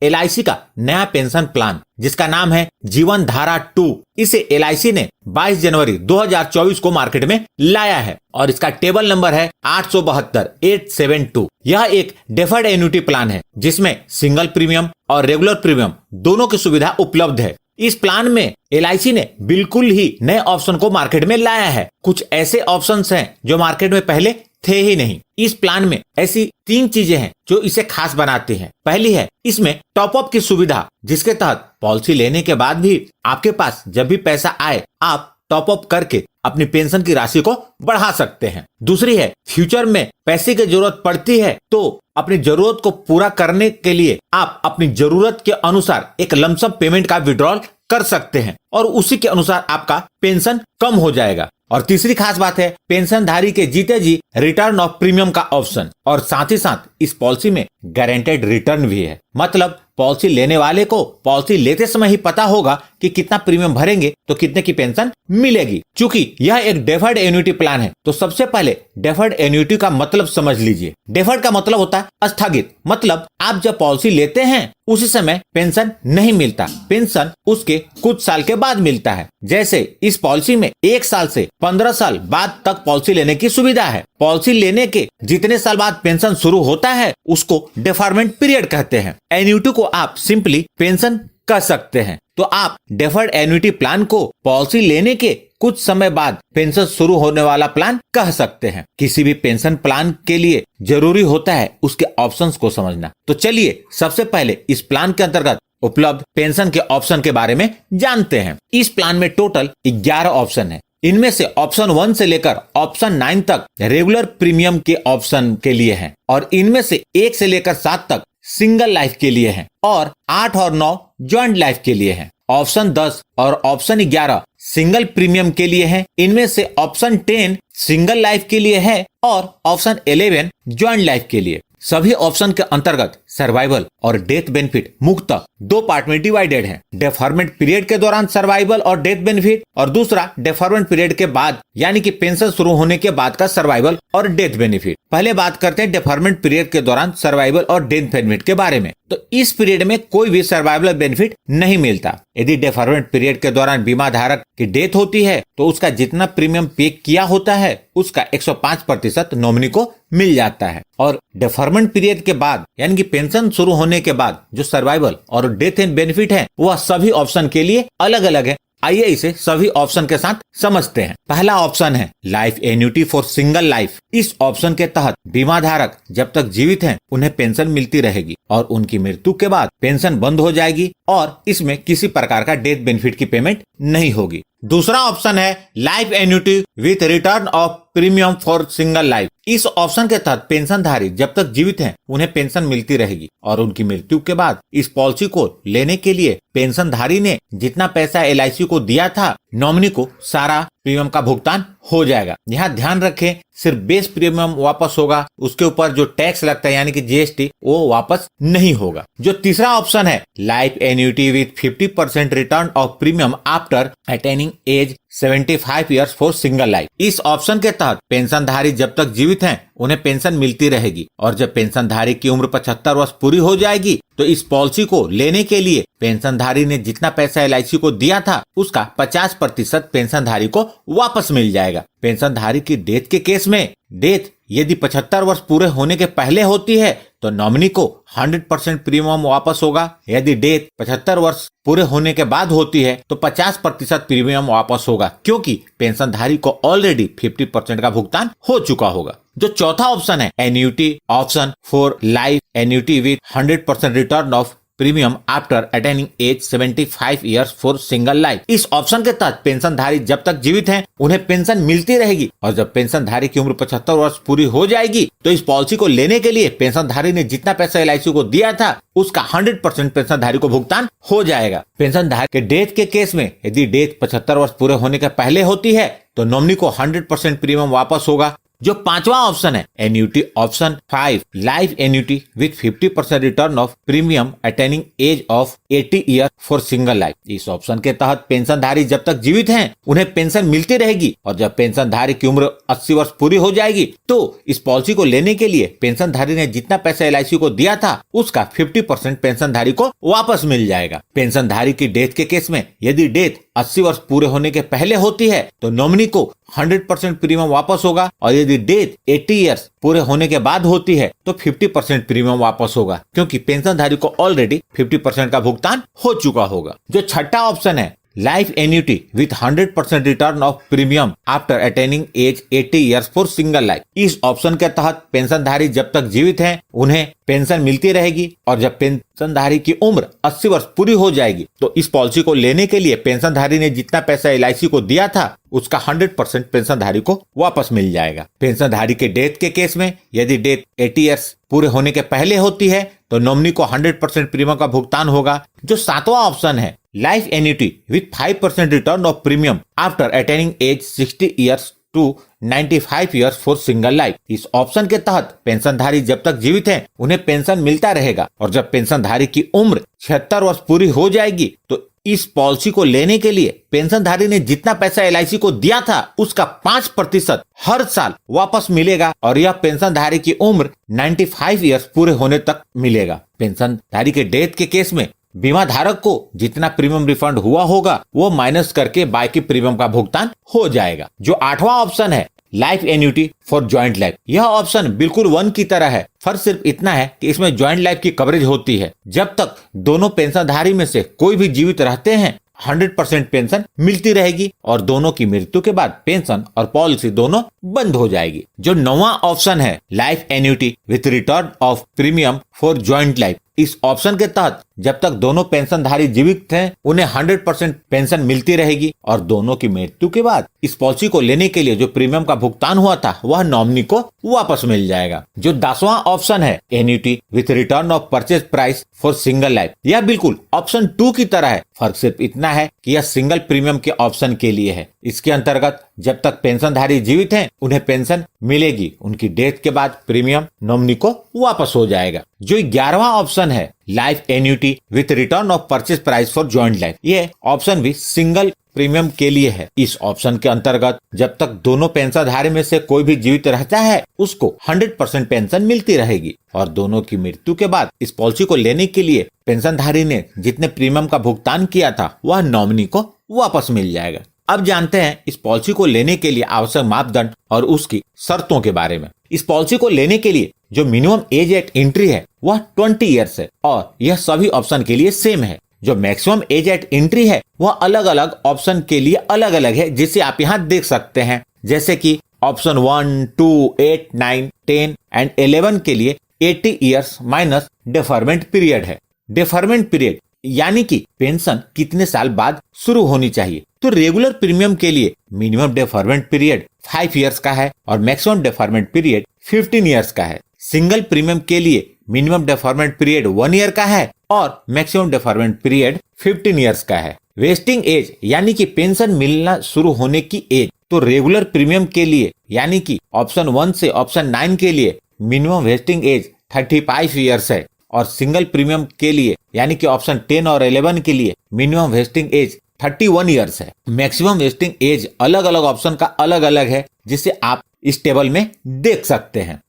LIC का नया pension plan जिसका नाम है जीवन धारा 2। इसे LIC ने 22 जनवरी 2024 को मार्केट में लाया है और इसका टेबल नंबर है 872-872। यह एक डेफर्ड एन्युटी प्लान है जिसमें सिंगल प्रीमियम और रेगुलर प्रीमियम दोनों की सुविधा उपलब्ध है। इस प्लान में LIC ने बिल्कुल ही नए ऑप्शन को मार्केट में लाया है। कुछ ऐसे ऑप्शंस हैं जो मार्केट में पहले थे ही नहीं। इस प्लान में ऐसी 3 चीजें हैं जो इसे खास बनाती हैं। पहली है इसमें टॉपअप की सुविधा, जिसके तहत पॉलिसी लेने के बाद भी आपके पास जब भी पैसा आए आप टॉपअप करके अपनी पेंशन की राशि को बढ़ा सकते हैं। दूसरी है फ्यूचर में पैसे की जरूरत पड़ती है तो अपनी जरूरत को पूरा करने के लिए आप अपनी जरूरत के अनुसार एक लमसम पेमेंट का विड्रॉल कर सकते हैं और उसी के अनुसार आपका पेंशन कम हो जाएगा। और तीसरी खास बात है पेंशनधारी के जीते जी रिटर्न ऑफ प्रीमियम का ऑप्शन, और साथ ही साथ इस पॉलिसी में गारंटेड रिटर्न भी है। मतलब पॉलिसी लेने वाले को पॉलिसी लेते समय ही पता होगा कि कितना प्रीमियम भरेंगे तो कितने की पेंशन मिलेगी। चूंकि यह एक डेफर्ड एन्युटी प्लान है तो सबसे पहले डेफर्ड एन्युटी का मतलब समझ लीजिए। डेफर्ड का मतलब होता है स्थगित। मतलब आप जब पॉलिसी लेते हैं उसी समय पेंशन नहीं मिलता, पेंशन उसके कुछ साल के बाद मिलता है। जैसे इस पॉलिसी में 1 साल से 15 साल बाद तक पॉलिसी लेने की सुविधा है। पॉलिसी लेने के जितने साल बाद पेंशन शुरू होता है उसको डेफरमेंट पीरियड कहते हैं। एन्युटी को आप सिंपली पेंशन कह सकते हैं। तो आप डेफर्ड एन्युटी प्लान को पॉलिसी लेने के कुछ समय बाद पेंशन शुरू होने वाला प्लान कह सकते हैं। किसी भी पेंशन प्लान के लिए जरूरी होता है उसके ऑप्शंस को समझना। तो चलिए सबसे पहले इस प्लान के अंतर्गत उपलब्ध पेंशन के ऑप्शन के बारे में जानते हैं। इस प्लान में टोटल 11 ऑप्शन है। इनमें से ऑप्शन 1 से लेकर ऑप्शन 9 तक रेगुलर प्रीमियम के ऑप्शन के लिए हैं और इनमें से 1 से लेकर 7 तक सिंगल लाइफ के लिए हैं और 8 और 9 ज्वाइंट लाइफ के लिए हैं। ऑप्शन 10 और ऑप्शन 11 सिंगल प्रीमियम के लिए हैं। इनमें से ऑप्शन 10 सिंगल लाइफ के लिए है और ऑप्शन 11 ज्वाइंट लाइफ के लिए। सभी ऑप्शन के अंतर्गत सर्वाइवल और डेथ बेनिफिट मुख्यतः 2 पार्ट में डिवाइडेड है। डेफरमेंट पीरियड के दौरान सर्वाइवल और डेथ बेनिफिट और दूसरा डेफरमेंट पीरियड के बाद यानी कि पेंशन शुरू होने के बाद का सर्वाइवल और डेथ बेनिफिट। पहले बात करते हैं डेफरमेंट पीरियड के दौरान सर्वाइवल और डेथ बेनिफिट के बारे में। तो इस पीरियड में कोई भी सर्वाइवल बेनिफिट नहीं मिलता। यदि डेफरमेंट पीरियड के दौरान बीमा धारक की डेथ होती है तो उसका जितना प्रीमियम पे किया होता है उसका 105% नॉमिनी को मिल जाता है। और डेफरमेंट पीरियड के बाद यानी कि पेंशन शुरू होने के बाद जो सर्वाइवल और डेथ एंड बेनिफिट है वह सभी ऑप्शन के लिए अलग अलग है। आइए इसे सभी ऑप्शन के साथ समझते हैं। पहला ऑप्शन है life annuity for single life. इस ऑप्शन के तहत बीमा धारक जब तक जीवित हैं उन्हें पेंशन मिलती रहेगी और उनकी मृत्यु के बाद पेंशन बंद हो जाएगी और इसमें किसी प्रकार का डेथ बेनिफिट की पेमेंट नहीं होगी। दूसरा ऑप्शन है life annuity with return of premium for single life. इस ऑप्शन के तहत पेंशनधारी जब तक जीवित हैं उन्हें पेंशन मिलती रहेगी और उनकी मृत्यु के बाद इस पॉलिसी को लेने के लिए पेंशनधारी ने जितना पैसा LIC को दिया था नॉमिनी को सारा प्रीमियम का भुगतान हो जाएगा। यहाँ ध्यान रखें सिर्फ बेस प्रीमियम वापस होगा, उसके ऊपर जो टैक्स लगता है यानी कि GST वो वापस नहीं होगा। जो तीसरा ऑप्शन है life annuity with 50% return of premium after attaining age 75 years for single life. इस ऑप्शन के तहत पेंशनधारी जब तक जीवित हैं उन्हें पेंशन मिलती रहेगी और जब पेंशनधारी की उम्र 75 वर्ष पूरी हो जाएगी तो इस पॉलिसी को लेने के लिए पेंशनधारी ने जितना पैसा LIC को दिया था उसका 50% पेंशनधारी को वापस मिल जाएगा। पेंशनधारी की डेथ के केस में डेथ यदि 75 वर्ष पूरे होने के पहले होती है तो नॉमिनी को 100% प्रीमियम वापस होगा। यदि डेथ 75 वर्ष पूरे होने के बाद होती है तो 50% प्रीमियम वापस होगा क्योंकि पेंशनधारी को ऑलरेडी 50% का भुगतान हो चुका होगा। जो चौथा ऑप्शन है annuity option for life annuity with 100% return of premium after attaining age 75 years for single life. इस ऑप्शन के तहत पेंशनधारी जब तक जीवित हैं उन्हें पेंशन मिलती रहेगी और जब पेंशनधारी की उम्र 75 वर्ष पूरी हो जाएगी तो इस पॉलिसी को लेने के लिए पेंशनधारी ने जितना पैसा LIC को दिया था उसका 100% पेंशनधारी को भुगतान हो जाएगा। पेंशनधारी के डेथ के केस में यदि डेथ 75 वर्ष पूरे होने के पहले होती है तो नॉमिनी को 100% प्रीमियम वापस होगा जो पांचवा ऑप्शन है annuity option 5 life annuity with 50% return of premium attaining age of 80 year for single life. इस ऑप्शन के तहत पेंशनधारी जब तक जीवित हैं उन्हें पेंशन मिलती रहेगी और जब पेंशनधारी की उम्र 80 वर्ष पूरी हो जाएगी तो इस पॉलिसी को लेने के लिए पेंशनधारी ने जितना पैसा एलआईसी को दिया था उसका 50% पेंशनधारी को वापस मिल जाएगा। पेंशनधारी की डेथ के केस में यदि डेथ 80 वर्ष पूरे होने के पहले होती है तो नॉमिनी को 100% प्रीमियम वापस होगा और यदि डेथ 80 इयर्स पूरे होने के बाद होती है तो 50% प्रीमियम वापस होगा, क्योंकि पेंशनधारी को ऑलरेडी 50% का भुगतान हो चुका होगा। जो छठा ऑप्शन है life annuity with 100% return of premium after attaining age 80 years for single life. इस ऑप्शन के तहत पेंशनधारी जब तक जीवित हैं उन्हें पेंशन मिलती रहेगी और जब पेंशनधारी की उम्र 80 वर्ष पूरी हो जाएगी तो इस पॉलिसी को लेने के लिए पेंशनधारी ने जितना पैसा एलआईसी को दिया था उसका 100% पेंशनधारी को वापस मिल जाएगा। पेंशनधारी के डेथ के केस में यदि डेथ 80 इयर्स पूरे होने के पहले होती है तो नॉमिनी को 100% प्रीमियम का भुगतान होगा। जो सातवां ऑप्शन है life annuity with 5% return of premium after attaining age 60 years to 95 years for single life. इस ऑप्शन के तहत पेंशनधारी जब तक जीवित हैं उन्हें पेंशन मिलता रहेगा और जब पेंशनधारी की उम्र 76 वर्ष पूरी हो जाएगी तो इस पॉलिसी को लेने के लिए पेंशनधारी ने जितना पैसा एलआईसी को दिया था उसका 5% हर साल वापस मिलेगा और यह पेंशनधारी की उम्र 95 इयर्स पूरे होने तक मिलेगा। पेंशनधारी के डेथ के केस में बीमा धारक को जितना प्रीमियम रिफंड हुआ होगा वो माइनस करके बाकी प्रीमियम का भुगतान हो जाएगा। जो आठवां ऑप्शन है life annuity for joint life, यह ऑप्शन बिल्कुल वन की तरह है। फर्क सिर्फ इतना है कि इसमें ज्वाइंट लाइफ की कवरेज होती है। जब तक दोनों पेंशनधारी में से कोई भी जीवित रहते हैं 100% पेंशन मिलती रहेगी और दोनों की मृत्यु के बाद पेंशन और पॉलिसी दोनों बंद हो जाएगी। जो नौवां ऑप्शन है life annuity with return of premium for joint life, इस ऑप्शन के तहत जब तक दोनों पेंशनधारी जीवित हैं उन्हें 100% पेंशन मिलती रहेगी और दोनों की मृत्यु के बाद इस पॉलिसी को लेने के लिए जो प्रीमियम का भुगतान हुआ था वह नॉमिनी को वापस मिल जाएगा। जो 10वां ऑप्शन है annuity with return of purchase price for single life, यह बिल्कुल ऑप्शन 2 की तरह है। फर्क सिर्फ इतना है कि यह सिंगल प्रीमियम के ऑप्शन के लिए है। इसके अंतर्गत जब तक पेंशनधारी जीवित हैं उन्हें पेंशन मिलेगी, उनकी डेथ के बाद प्रीमियम नॉमिनी को वापस हो जाएगा। जो 11वां ऑप्शन है life annuity with return of purchase price for joint life, ये ऑप्शन भी सिंगल प्रीमियम के लिए है। इस ऑप्शन के अंतर्गत जब तक दोनों पेंशनधारी में से कोई भी जीवित रहता है उसको 100% पेंशन मिलती रहेगी और दोनों की मृत्यु के बाद इस पॉलिसी को लेने के लिए पेंशनधारी ने जितने प्रीमियम का भुगतान किया था वह नॉमिनी को वापस मिल जाएगा। अब जानते हैं इस पॉलिसी को लेने के लिए आवश्यक मापदंड और उसकी शर्तों के बारे में। इस पॉलिसी को लेने के लिए जो मिनिमम एज एट एंट्री है वह 20 ईयर्स है और यह सभी ऑप्शन के लिए सेम है। जो मैक्सिमम एज एट एंट्री है वह अलग अलग ऑप्शन के लिए अलग अलग है, जिसे आप यहाँ देख सकते हैं। जैसे कि ऑप्शन 1, 2, 8, 9, 10 एंड 11 के लिए 80 ईयर्स माइनस डेफरमेंट पीरियड है। डेफरमेंट पीरियड यानी कि पेंशन कितने साल बाद शुरू होनी चाहिए। तो रेगुलर प्रीमियम के लिए मिनिमम डेफरमेंट पीरियड 5 ईयर्स का है और मैक्सिमम डेफरमेंट पीरियड 15 ईयर्स का है। सिंगल प्रीमियम के लिए मिनिमम डेफरमेंट पीरियड 1 ईयर का है और मैक्सिमम डेफरमेंट पीरियड 15 ईयर्स का है। वेस्टिंग एज यानी कि पेंशन मिलना शुरू होने की एज, तो रेगुलर प्रीमियम के लिए यानी कि ऑप्शन 1 से ऑप्शन 9 के लिए मिनिमम वेस्टिंग एज 35 ईयर्स है और सिंगल प्रीमियम के लिए यानी कि ऑप्शन 10 और 11 के लिए मिनिमम वेस्टिंग एज 31 ईयर्स है। मैक्सिमम वेस्टिंग एज अलग अलग ऑप्शन का अलग अलग है, जिसे आप इस टेबल में देख सकते हैं।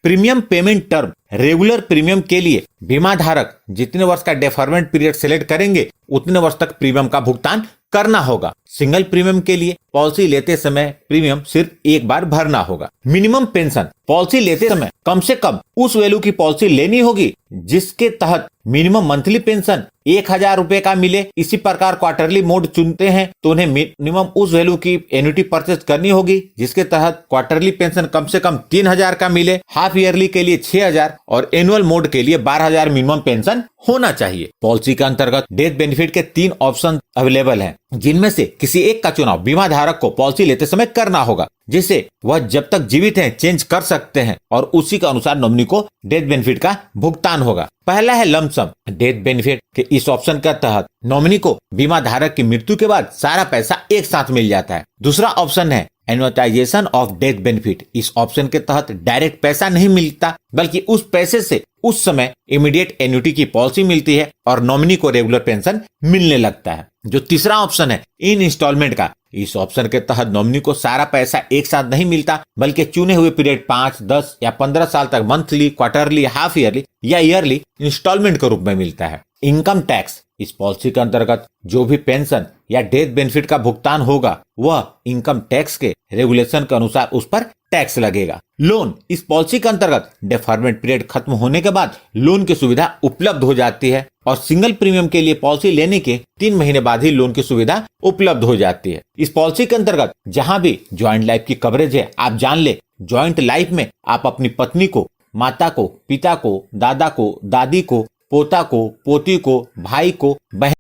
Premium payment term, regular premium के लिए बीमा धारक जितने वर्ष का डेफरमेंट पीरियड सिलेक्ट करेंगे उतने वर्ष तक प्रीमियम का भुगतान करना होगा। सिंगल प्रीमियम के लिए पॉलिसी लेते समय प्रीमियम सिर्फ एक बार भरना होगा। मिनिमम पेंशन, पॉलिसी लेते समय कम से कम उस वैल्यू की पॉलिसी लेनी होगी जिसके तहत मिनिमम मंथली पेंशन 1000 रुपए का मिले। इसी प्रकार क्वार्टरली मोड चुनते हैं तो उन्हें मिनिमम उस वैल्यू की एन्युटी परचेज करनी होगी जिसके तहत क्वार्टरली पेंशन कम से कम 3000 का मिले। हाफ ईयरली के लिए 6000 और एनुअल मोड के लिए 12000 मिनिमम पेंशन होना चाहिए। पॉलिसी के अंतर्गत डेथ बेनिफिट के 3 ऑप्शन अवेलेबल हैं, जिनमें से किसी एक का चुनाव बीमा धारक को पॉलिसी लेते समय करना होगा। जिसे वह जब तक जीवित हैं चेंज कर सकते हैं और उसी के अनुसार नॉमिनी को डेथ बेनिफिट का भुगतान होगा। पहला है लंप सम डेथ बेनिफिट के इस ऑप्शन के तहत नॉमिनी को बीमा धारक की मृत्यु के बाद सारा पैसा एक साथ मिल जाता है। दूसरा ऑप्शन है एन्युटाइजेशन ऑफ डेथ बेनिफिट। इस ऑप्शन के तहत डायरेक्ट पैसा नहीं मिलता, बल्कि उस पैसे से उस समय इमीडिएट एन्युटी की पॉलिसी मिलती है और नॉमिनी को रेगुलर पेंशन मिलने लगता है। जो तीसरा ऑप्शन है इन इंस्टॉलमेंट का, इस ऑप्शन के तहत नॉमिनी को सारा पैसा एक साथ नहीं मिलता, बल्कि चुने हुए पीरियड 5, 10 या 15 साल तक मंथली, क्वार्टरली, हाफ ईयरली या ईयरली इंस्टॉलमेंट के रूप में मिलता है। इनकम टैक्स, इस पॉलिसी के अंतर्गत जो भी पेंशन या डेथ बेनिफिट का भुगतान होगा वह इनकम टैक्स के रेगुलेशन के अनुसार उस पर टैक्स लगेगा। लोन, इस पॉलिसी के अंतर्गत डेफरमेंट पीरियड खत्म होने के बाद लोन की सुविधा उपलब्ध हो जाती है और सिंगल प्रीमियम के लिए पॉलिसी लेने के 3 महीने बाद ही लोन की सुविधा उपलब्ध हो जाती है। इस पॉलिसी के अंतर्गत जहां भी ज्वाइंट लाइफ की कवरेज है, आप जान ले ज्वाइंट लाइफ में आप अपनी पत्नी को, माता को, पिता को, दादा को, दादी को, पोता को, पोती को, भाई को, बहन